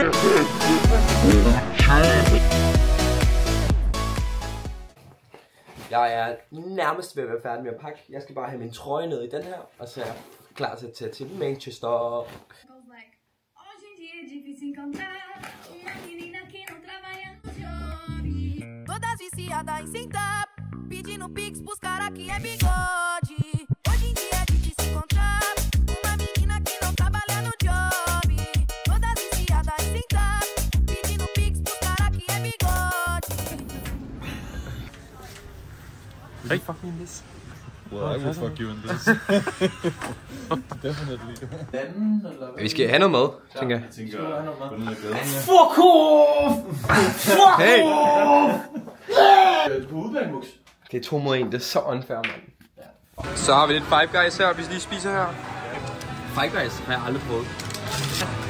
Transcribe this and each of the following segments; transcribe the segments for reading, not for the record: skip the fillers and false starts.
Jeg er nærmest ved at være færdig med at pakke. Jeg skal bare have min trøje ned i den her, og så er jeg klar til at tage til Manchester. Todas viciadas em sentar, pedindo pix pros cara que é bigode. Hoje em dia é de se encontrar uma menina que não trabalha no job. Todas viciadas em sentar, pedindo pix pros cara que é bigode. Hey, fuck me in this. Well, I will fuck you in this. Definitely. Vi skal have noget mad, tænker jeg. Jeg tænker, på den her gade. Fuck off! Fuck hey! Du er udbanebuks. Det er 2 mod 1, det er så unfair, mand. Så har vi lidt Five Guys her, hvis lige spiser her. Five Guys har jeg aldrig prøvet.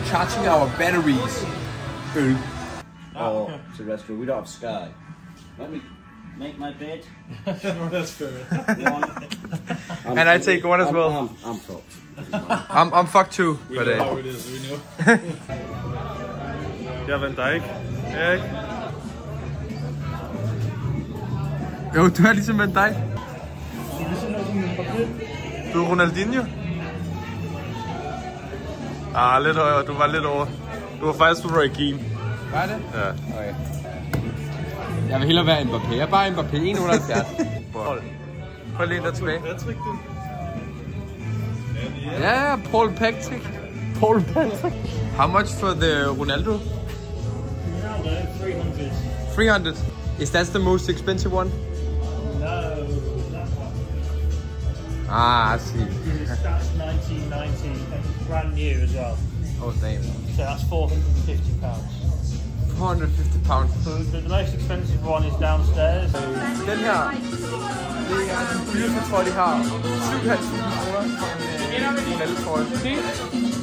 Charging our batteries. Øl. Or terrestrial, we don't have sky. Let me make my bed. No, that's fair. And I take one as well. I'm fucked. I'm fucked too. We know how it is, we know. Jeg er Van Dijk. Erik. Jo, du er ligesom Van Dijk. Du er Ronaldinho. Lidt højere, du var lidt over. Du var faktisk på Roy Keane. Var det? Ja. Okay. Jeg vil hellere være Mbappé. Jeg er bare Mbappé 1,78. Prøv at læne dig tilbage. Patrick, du. Ja, Paul Patrick. Paul Patrick. How much for the Ronaldo? 300. 300. Is that the most expensive one? No, that one. Ah, I see. That's 1990 and brand new as well. Oh, damn. So that's £450. 450 pounds. So the most expensive one is downstairs. Den her, det er den dyreste trøje, de har. 7.500 kroner for en Ronaldo-trøje.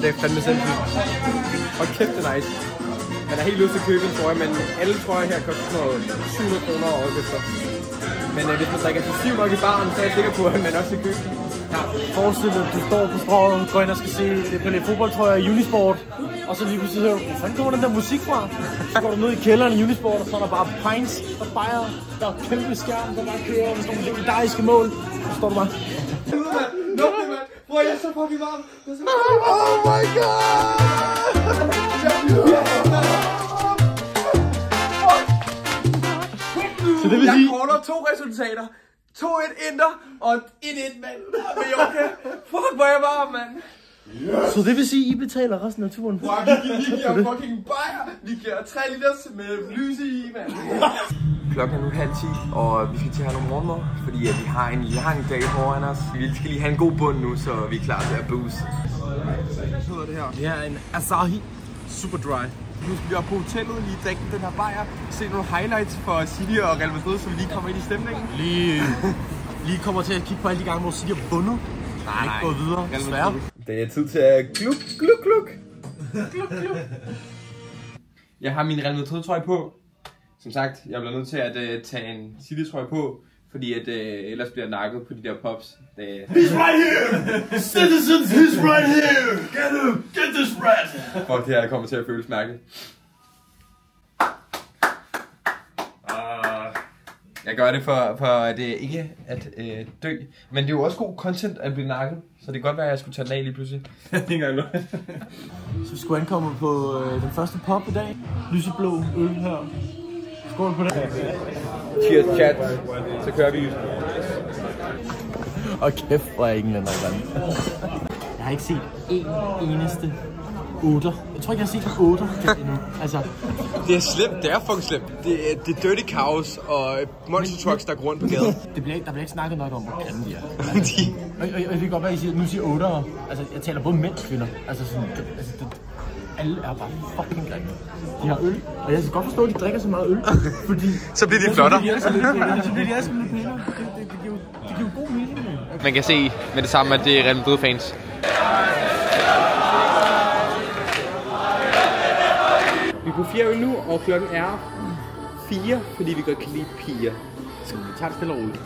Det er fandme sindssygt. Og kæft, det er nice. Man er helt lyst til at købe en trøje, men alle trøjer her koster sådan noget 700 kroner og efter. Men hvis man drikker til 7 nok i baren, så er jeg sikker på, at man også skal købe den. Ja, forestil dig, du står på strået, går ind og skal se på lidt fodboldtrøjer i Unisport, og så lige pludselig hører du, hvor fanden kommer den der musik fra? Så går du ned i kælderen i Unisport, og så er der bare pints og bajer, der er kæmpe skærm, der bare kører, og sådan nogle legendariske mål, og så står du bare. Nå, mand! Hvor er jeg så fucking varm! Oh my god! Så det vil sige... Jeg caller 2 resultater. 2-1 Inter og 1-1 mand. Okay. Fuck, hvor er jeg varm, mand. Så det vil sige, I betaler resten af turen? Wow, vi giver fucking bajer. Vi giver 3 liters med lys i, mand. Klokken er nu 9:30, og vi skal til at have nogle morgenmad, fordi vi har en lang dag foran os. Vi skal lige have en god bund nu, så vi er klar til at boost. Hvad hedder det her? Det er en Asahi Super Dry. Nu skal vi op på hotellet, lige drikke den her bajer, se nogle highlights for City og Real Madrid, så vi lige kommer ind i stemningen. Lige kommer til at kigge på alle de gange, hvor City har vundet. Nej, ikke gået videre, desværre. Det er tid til at gluk, gluk, gluk. Gluk, gluk. Jeg har min Real Madrid trøje på. Som sagt, jeg bliver nødt til at tage en City trøje på, fordi at ellers bliver nakket på de der pops. He's right here! Citizens, he's right here! Get him! Get this rat! Fuck, det her kommer til at føles mærkeligt. Jeg gør det for at ikke at dø. Men det er jo også god content at blive nakket. Så det kan godt være, at jeg skulle tage den af lige pludselig. Så vi skulle ankomme på den første pop i dag. Lyseblå øl her. Skål på det. Cheers chat. Så kører vi. Og kæft, hvor er englænder i landet. Jeg har ikke set en eneste 8'er. Jeg tror ikke, jeg har set en 8'er endnu. Altså. Det er slemt, det er fucking slemt. Det er Dirty Cows og monster trucks, der går rundt på gaden. Der bliver ikke snakket nok om, hvor grimme de er. Altså, og jeg ved godt, hvad I siger. Nu siger 8'ere. Altså, jeg taler både mænd og kvinder. Altså, sådan, alle er bare fucking grimme. De har øl, og jeg kan godt forstå, at de drikker så meget øl, fordi... Så bliver de flottere. Så bliver de altså lidt pænere. Det giver jo god mening. Man kan se med det samme, at det er Real Madrid fans. Vi er på 4 øl nu, og klokken er 4, fordi vi godt kan lide piger. Så vi tager det stille og roligt.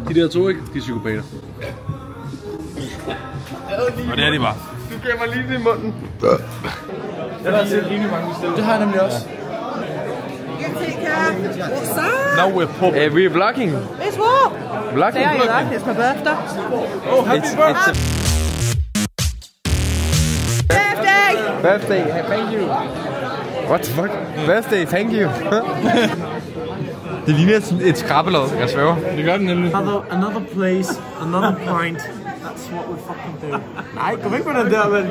De der to, ikke? De er psykopater. Og det er de bare. Du gav mig lige det i munden. Det har set lige mange steder. Det har jeg nemlig også. What's up? Now we're popping. We're vlogging. It's what? Vlogging. There you go. It's my birthday. Oh, happy birthday! Birthday, thank you. What the fuck? Birthday, thank you. Det ligner sådan et skrabelod, jeg svæver. Det gør den nemlig. Another place, another pint. That's what we fucking do. Nej, kom ikke med den der, mand.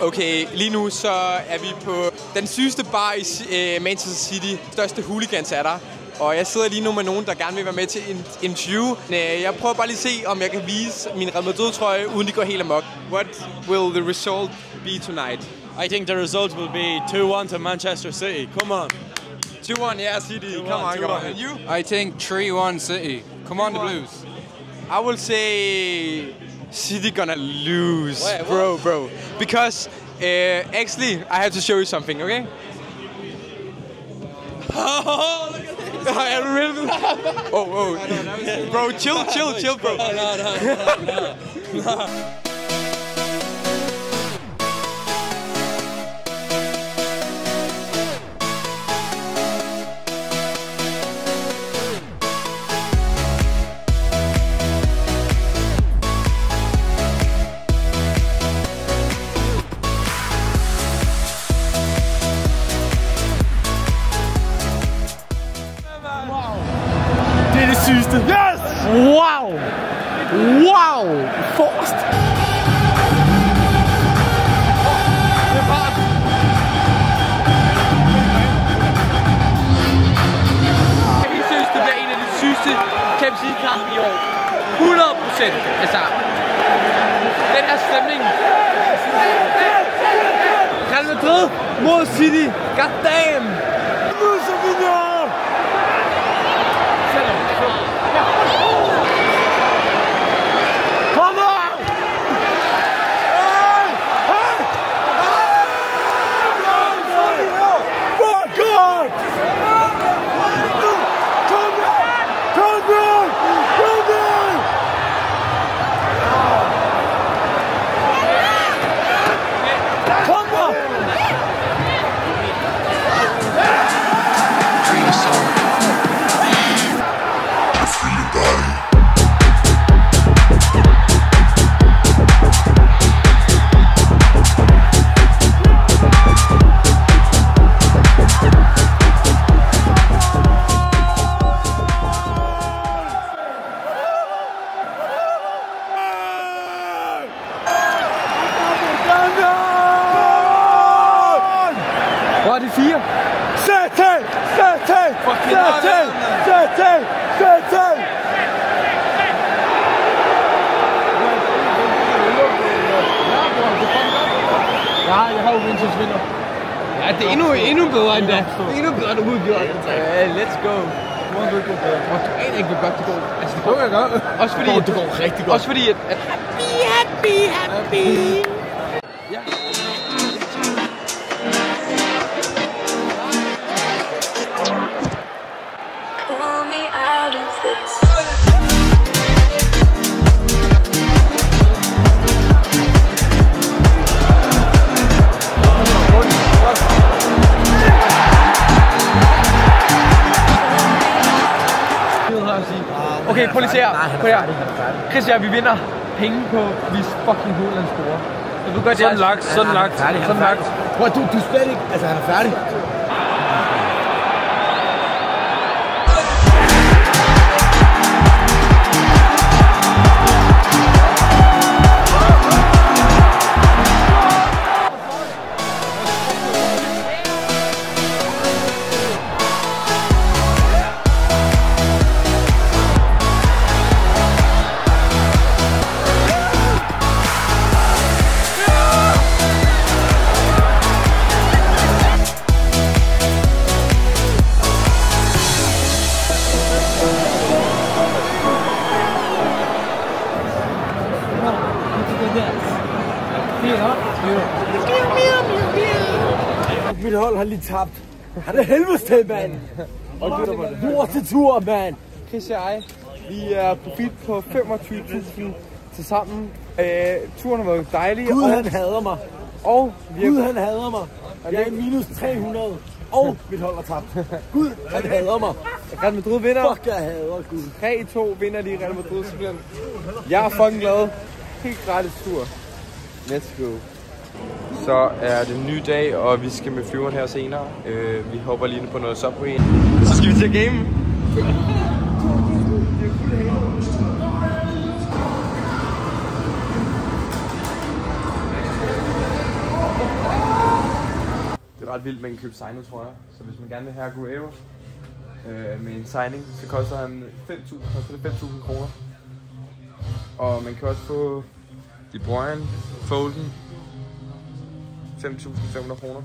Okay, lige nu så er vi på den sygeste bar i Manchester City. Største hooligans er der. Og jeg sidder lige nu med nogen, der gerne vil være med til en interview. Jeg prøver bare lige at se, om jeg kan vise min Real Madrid-trøje, uden de går helt amok. What will the result be tonight? I think the result will be 2-1 to Manchester City. Come on. 2-1, yeah, City. Come on. And you? I think 3-1 City. Come on, the Blues. I will say City gonna lose, bro. Because actually, I have to show you something, okay? Oh, look at this. I really. Oh. Bro, chill, bro. No. Det er det sygeste. Yes! Wow! Forrest! Helt seriøst, det bliver en af de sygeste Champions League-kampe i år. 100%. Altså, den her stemning. Real Madrid mod City. God damn! Hvor er det 4? Sæt! Ja, jeg har jo Vinicius vinder. Ja, det er endnu bedre end det. Endnu bedre end udgjort. Ja, let's go. Du aner ikke, hvor godt det går. Altså, det går jeg godt. Også fordi, det går rigtig godt. Også fordi, at happy. Ja. Pull me out of this. Okay, prøv lige at se her. Christian, vi vinder penge på, hvis fucking Haaland scorer. Jeg ved godt, Sådan lagt. Prøv, du er slet ikke... Altså, han er færdig. Mit hold har lige tabt. Han er helvedes til, mand. Lortetur, mand. Chris og jeg Vi er profit på 25.000 til sammen. Turen har været dejlig. Gud, han hader mig. Og Gud, han hader mig. Jeg er minus 300. Og mit hold er tabt. Gud, han hader mig. Real Madrid vinder. Fuck, jeg hader Gud. 3-2 vinder de Real Madrid simpelthen. Jeg er fucking glad. Helt gratis tur. Let's go. Så er det en ny dag, og vi skal med flyveren her senere. Vi hopper lige på noget Subway. Så skal vi til game. Det er ret vildt, man kan købe signet, tror jeg. Så hvis man gerne vil have Aguero med en signing, så koster han 5.000 kroner. Og man kan også få De Bruyne, Foden, 5.500 kroner.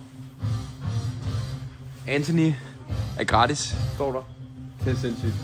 Anthony er gratis, står der. Det er sindssygt.